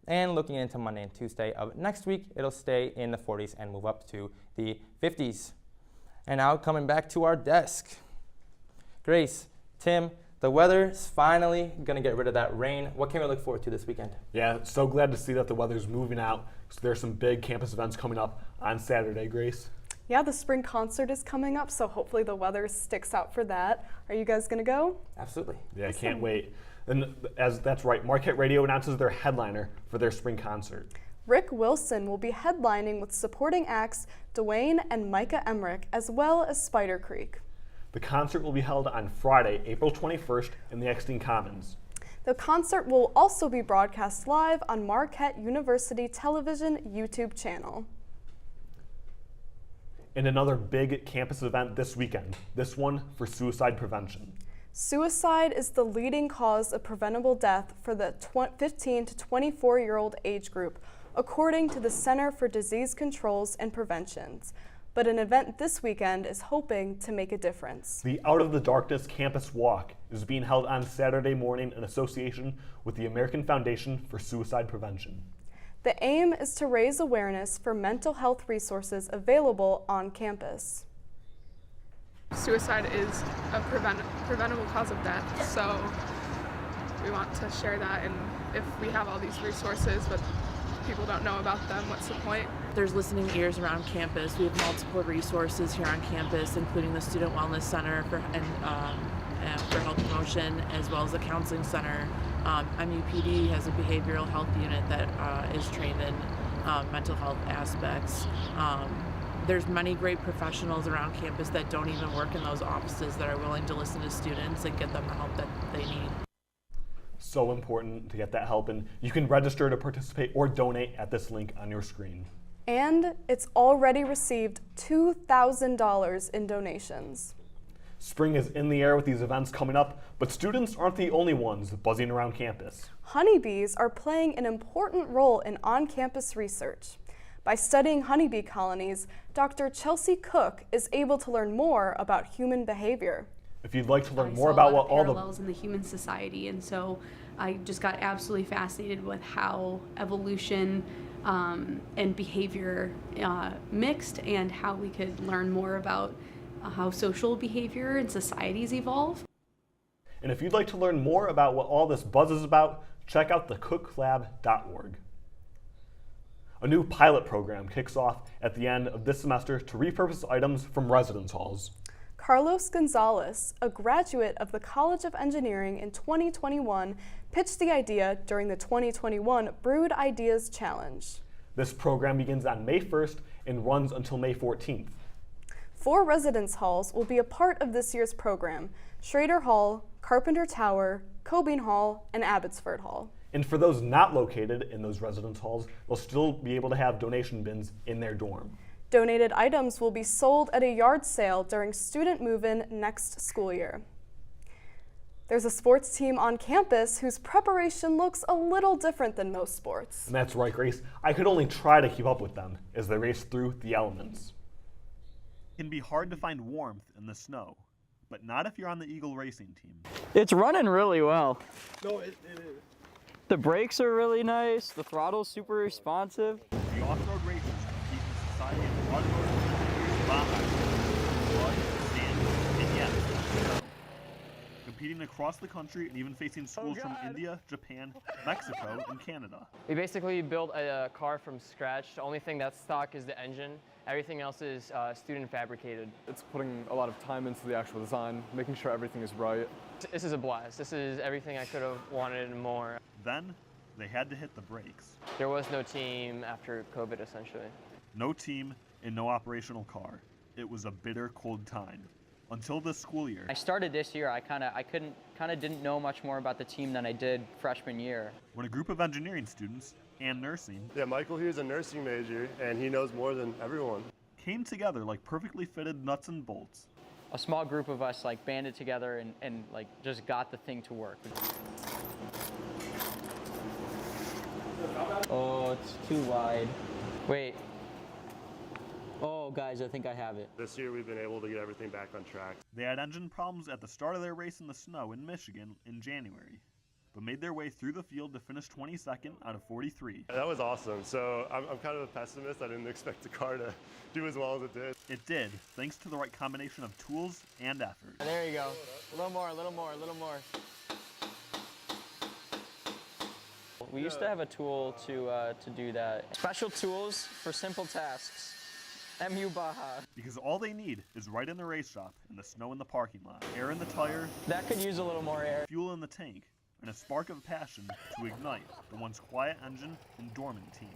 And looking into Monday and Tuesday of next week, it'll stay in the 40s and move up to the 50s. And now coming back to our desk. Grace, Tim, the weather's finally going to get rid of that rain. What can we look forward to this weekend? Yeah, so glad to see that the weather's moving out. So there's some big campus events coming up on Saturday, Grace. Yeah, the spring concert is coming up, so hopefully the weather sticks out for that. Are you guys going to go? Absolutely. Yeah, I can't wait. And that's right, Marquette Radio announces their headliner for their spring concert. Rick Wilson will be headlining with supporting acts Dwayne and Micah Emmerich, as well as Spider Creek. The concert will be held on Friday, April 21st in the Exton Commons. The concert will also be broadcast live on Marquette University Television YouTube channel. And another big campus event this weekend, this one for suicide prevention. Suicide is the leading cause of preventable death for the 15 to 24-year-old age group, according to the Center for Disease Controls and Preventions. But an event this weekend is hoping to make a difference. The Out of the Darkness Campus Walk is being held on Saturday morning in association with the American Foundation for Suicide Prevention. The aim is to raise awareness for mental health resources available on campus. Suicide is a preventable cause of death, so we want to share that, and if we have all these resources but people don't know about them, what's the point? There's listening ears around campus. We have multiple resources here on campus, including the Student Wellness Center for health promotion, as well as the Counseling Center. MUPD has a behavioral health unit that is trained in mental health aspects. There's many great professionals around campus that don't even work in those offices that are willing to listen to students and get them the help that they need. So important to get that help, and you can register to participate or donate at this link on your screen. And it's already received $2,000 in donations. Spring is in the air with these events coming up, but students aren't the only ones buzzing around campus. Honeybees are playing an important role in on-campus research. By studying honeybee colonies, Dr. Chelsea Cook is able to learn more about human behavior. If you'd like to learn more about what all the parallels in the human society, and so I just got absolutely fascinated with how evolution and behavior mixed, and how we could learn more about how social behavior and societies evolve. And if you'd like to learn more about what all this buzz is about, check out thecooklab.org. A new pilot program kicks off at the end of this semester to repurpose items from residence halls. Carlos Gonzalez, a graduate of the College of Engineering in 2021, pitched the idea during the 2021 Brood Ideas Challenge. This program begins on May 1st and runs until May 14th. 4 residence halls will be a part of this year's program: Schrader Hall, Carpenter Tower, Cobein Hall, and Abbotsford Hall. And for those not located in those residence halls, they'll still be able to have donation bins in their dorm. Donated items will be sold at a yard sale during student move-in next school year. There's a sports team on campus whose preparation looks a little different than most sports. And that's right, Grace. I could only try to keep up with them as they race through the elements. It can be hard to find warmth in the snow, but not if you're on the Eagle racing team. It's running really well. No, it is. The brakes are really nice. The throttle's super responsive. The off-road racers compete in society of automotive, Baja, mud, sand, and yes, competing across the country and even facing schools from India, Japan, Mexico, and Canada. We basically built a car from scratch. The only thing that's stock is the engine. Everything else is student fabricated. It's putting a lot of time into the actual design, making sure everything is right. This is a blast. This is everything I could have wanted and more. Then, they had to hit the brakes. There was no team after COVID, essentially. No team and no operational car. It was a bitter, cold time. Until this school year. I started this year. I kind of didn't know much more about the team than I did freshman year. When a group of engineering students and nursing. Yeah, Michael here's a nursing major, and he knows more than everyone. Came together like perfectly fitted nuts and bolts. A small group of us like banded together and like just got the thing to work. Oh, it's too wide. Wait. Oh, guys, I think I have it. This year we've been able to get everything back on track. They had engine problems at the start of their race in the snow in Michigan in January. but made their way through the field to finish 22nd out of 43. That was awesome. So I'm kind of a pessimist. I didn't expect the car to do as well as it did. It did, thanks to the right combination of tools and effort. There you go. A little more, a little more, a little more. We used to have a tool to do that. Special tools for simple tasks. MU Baja. Because all they need is right in the race shop, and the snow in the parking lot, air in the tire, That could use a little more air. fuel in the tank, and a spark of passion to ignite the once quiet engine and dormant team.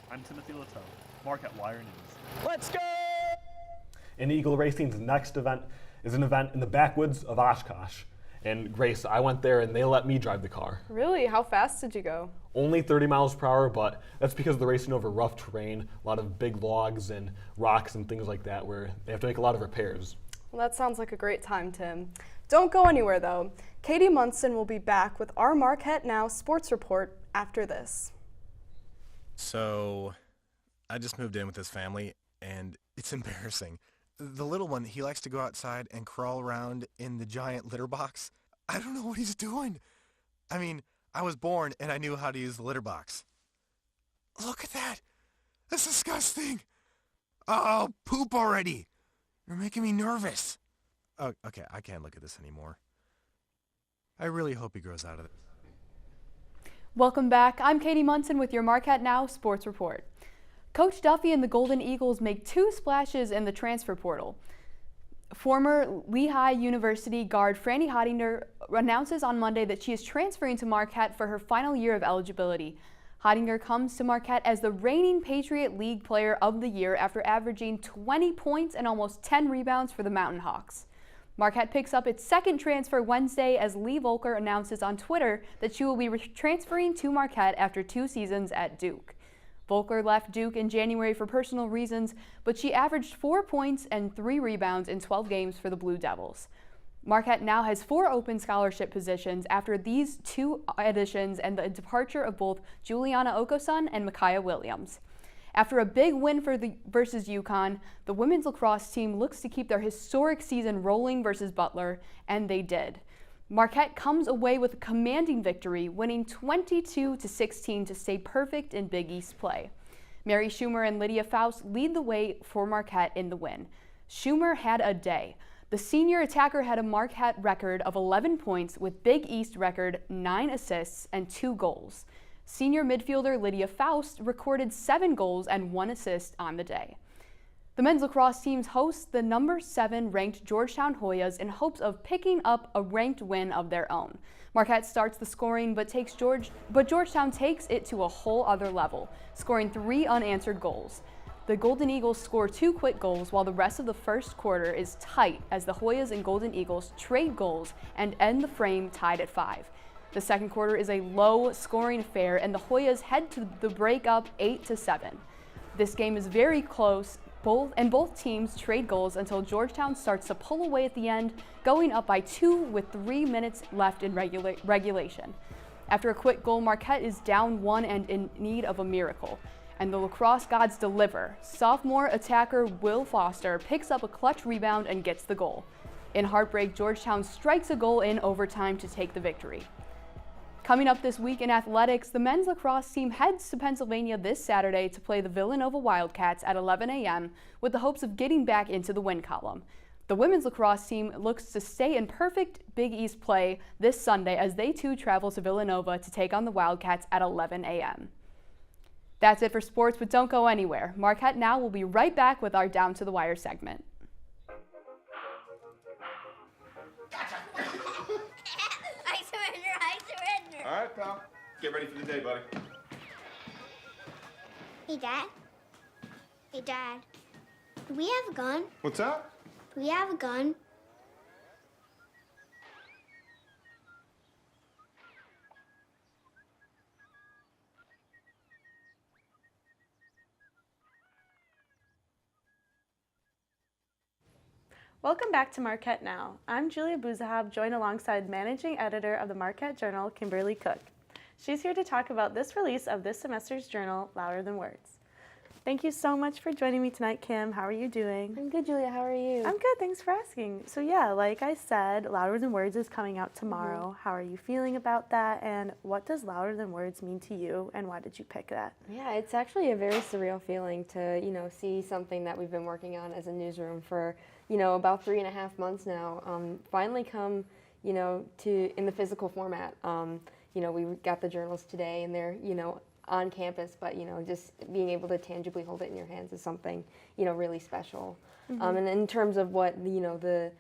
I'm Timothy Leteau, Marquette Wire News. Let's go! And Eagle Racing's next event is an event in the backwoods of Oshkosh. And Grace, I went there and they let me drive the car. Really? How fast did you go? Only 30 miles per hour, but that's because they're racing over rough terrain, a lot of big logs and rocks and things like that where they have to make a lot of repairs. Well, that sounds like a great time, Tim. Don't go anywhere, though. Katie Munson will be back with our Marquette Now sports report after this. So, I just moved in with this family, and it's embarrassing. The little one, he likes to go outside and crawl around in the giant litter box. I don't know what he's doing. I mean, I was born and I knew how to use the litter box. Look at that. That's disgusting. Oh, poop already. You're making me nervous. Oh, okay, I can't look at this anymore. I really hope he grows out of this. Welcome back. I'm Katie Munson with your Marquette Now sports report. Coach Duffy and the Golden Eagles make 2 splashes in the transfer portal. Former Lehigh University guard Franny Hottinger announces on Monday that she is transferring to Marquette for her final year of eligibility. Hottinger comes to Marquette as the reigning Patriot League Player of the Year after averaging 20 points and almost 10 rebounds for the Mountain Hawks. Marquette picks up its second transfer Wednesday as Lee Volker announces on Twitter that she will be transferring to Marquette after 2 seasons at Duke. Volker left Duke in January for personal reasons, but she averaged 4 points and 3 rebounds in 12 games for the Blue Devils. Marquette now has 4 open scholarship positions after these 2 additions and the departure of both Juliana Okosun and Micaiah Williams. After a big win versus UConn, the women's lacrosse team looks to keep their historic season rolling versus Butler, and they did. Marquette comes away with a commanding victory, winning 22-16 to stay perfect in Big East play. Mary Schumer and Lydia Faust lead the way for Marquette in the win. Schumer had a day. The senior attacker had a Marquette record of 11 points with Big East record 9 assists and 2 goals. Senior midfielder Lydia Faust recorded 7 goals and 1 assist on the day. The men's lacrosse teams host the number 7 ranked Georgetown Hoyas in hopes of picking up a ranked win of their own. Marquette starts the scoring but Georgetown takes it to a whole other level, scoring 3 unanswered goals. The Golden Eagles score 2 quick goals while the rest of the first quarter is tight as the Hoyas and Golden Eagles trade goals and end the frame tied at 5. The second quarter is a low-scoring affair and the Hoyas head to the break up 8-7. This game is very close. Both teams trade goals until Georgetown starts to pull away at the end, going up by 2 with 3 minutes left in regulation. After a quick goal, Marquette is down 1 and in need of a miracle. And the lacrosse gods deliver. Sophomore attacker Will Foster picks up a clutch rebound and gets the goal. In heartbreak, Georgetown strikes a goal in overtime to take the victory. Coming up this week in athletics, the men's lacrosse team heads to Pennsylvania this Saturday to play the Villanova Wildcats at 11 a.m. with the hopes of getting back into the win column. The women's lacrosse team looks to stay in perfect Big East play this Sunday as they too travel to Villanova to take on the Wildcats at 11 a.m. That's it for sports, but don't go anywhere. Marquette Now will be right back with our Down to the Wire segment. All right, pal. Get ready for the day, buddy. Hey, Dad. Hey, Dad. Do we have a gun? What's that? Do we have a gun? Welcome back to Marquette Now. I'm Julia Bouzahab, joined alongside Managing Editor of the Marquette Journal, Kimberly Cook. She's here to talk about this release of this semester's journal, Louder Than Words. Thank you so much for joining me tonight, Kim. How are you doing? I'm good, Julia. How are you? I'm good. Thanks for asking. So yeah, like I said, Louder Than Words is coming out tomorrow. How are you feeling about that? And what does Louder Than Words mean to you? And why did you pick that? Yeah, it's actually a very surreal feeling to, see something that we've been working on as a newsroom for, about 3.5 months now, finally come, to in the physical format. We got the journals today, and they're, on campus, but just being able to tangibly hold it in your hands is something really special. And in terms of what the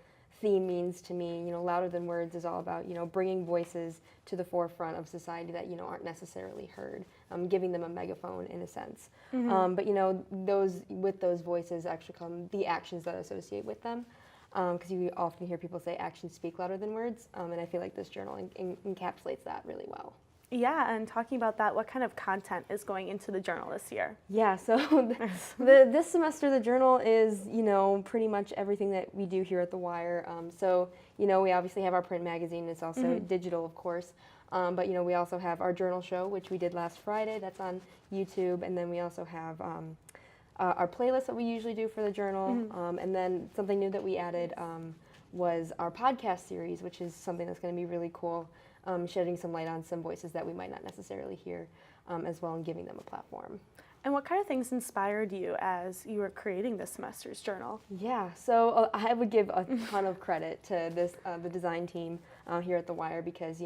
theme means to me, Louder Than Words is all about bringing voices to the forefront of society that aren't necessarily heard, giving them a megaphone in a sense. But with those voices actually come the actions that associate with them. Because you often hear people say actions speak louder than words, and I feel like this journal encapsulates that really well. Yeah, and talking about that, what kind of content is going into the journal this year? Yeah, so this semester the journal is, pretty much everything that we do here at The Wire. We obviously have our print magazine. It's also digital, of course. But, we also have our journal show, which we did last Friday. That's on YouTube. And then we also have our playlist that we usually do for the journal. And then something new that we added was our podcast series, which is something that's going to be really cool. Shedding some light on some voices that we might not necessarily hear as well, and giving them a platform. And what kind of things inspired you as you were creating this semester's journal? Yeah, so I would give a ton of credit to the design team here at The Wire, because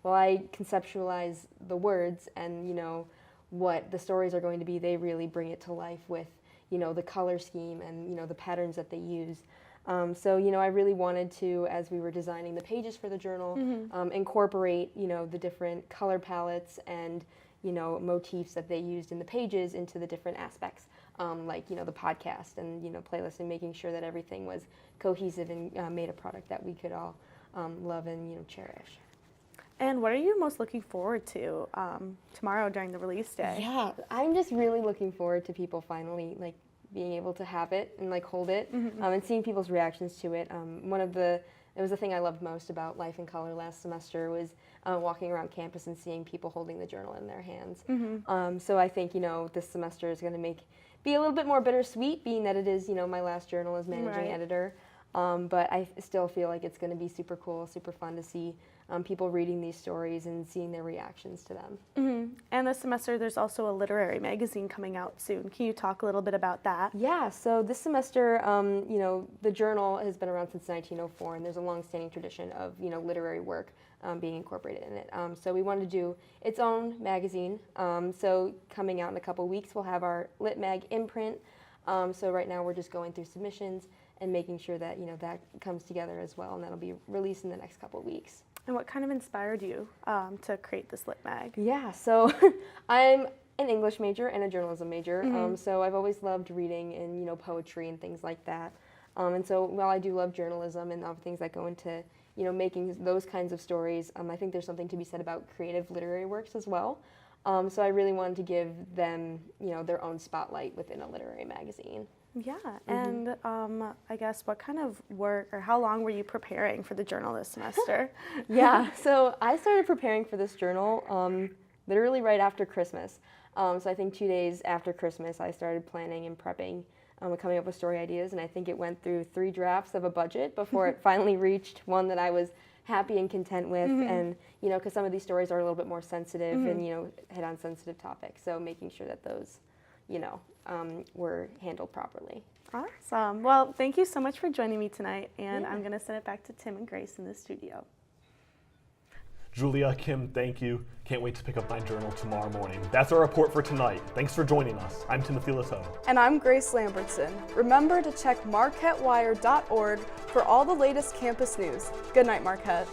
while I conceptualize the words and what the stories are going to be, they really bring it to life with the color scheme and the patterns that they use. I really wanted to, as we were designing the pages for the journal, incorporate, the different color palettes and, motifs that they used in the pages into the different aspects, like, the podcast and, playlist, and making sure that everything was cohesive and made a product that we could all love and, cherish. And what are you most looking forward to tomorrow during the release day? Yeah, I'm just really looking forward to people finally, being able to have it and hold it, and seeing people's reactions to it. It was the thing I loved most about Life in Color last semester was walking around campus and seeing people holding the journal in their hands. So I think this semester is going to be a little bit more bittersweet, being that it is my last journal as managing editor. But I still feel like it's going to be super cool, super fun to see people reading these stories and seeing their reactions to them. And this semester there's also a literary magazine coming out soon. Can you talk a little bit about that? Yeah, so this semester, the journal has been around since 1904, and there's a long-standing tradition of, literary work being incorporated in it. So we wanted to do its own magazine. So coming out in a couple weeks, we'll have our Lit Mag imprint. So right now we're just going through submissions and making sure that that comes together as well, and that'll be released in the next couple of weeks. And what kind of inspired you to create this Lit Mag? Yeah, so I'm an English major and a journalism major, so I've always loved reading and poetry and things like that. And so while I do love journalism and all the things that go into making those kinds of stories, I think there's something to be said about creative literary works as well. So I really wanted to give them their own spotlight within a literary magazine. Yeah, and I guess what kind of work or how long were you preparing for the journal this semester? Yeah, so I started preparing for this journal literally right after Christmas. So I think 2 days after Christmas I started planning and prepping, coming up with story ideas, and I think it went through 3 drafts of a budget before it finally reached one that I was happy and content with, and because some of these stories are a little bit more sensitive and hit on sensitive topics, so making sure that those were handled properly. Awesome. Well, thank you so much for joining me tonight, and I'm going to send it back to Tim and Grace in the studio. Julia, Kim, thank you. Can't wait to pick up my journal tomorrow morning. That's our report for tonight. Thanks for joining us. I'm Timothy Lateau. And I'm Grace Lambertson. Remember to check marquettewire.org for all the latest campus news. Good night, Marquette.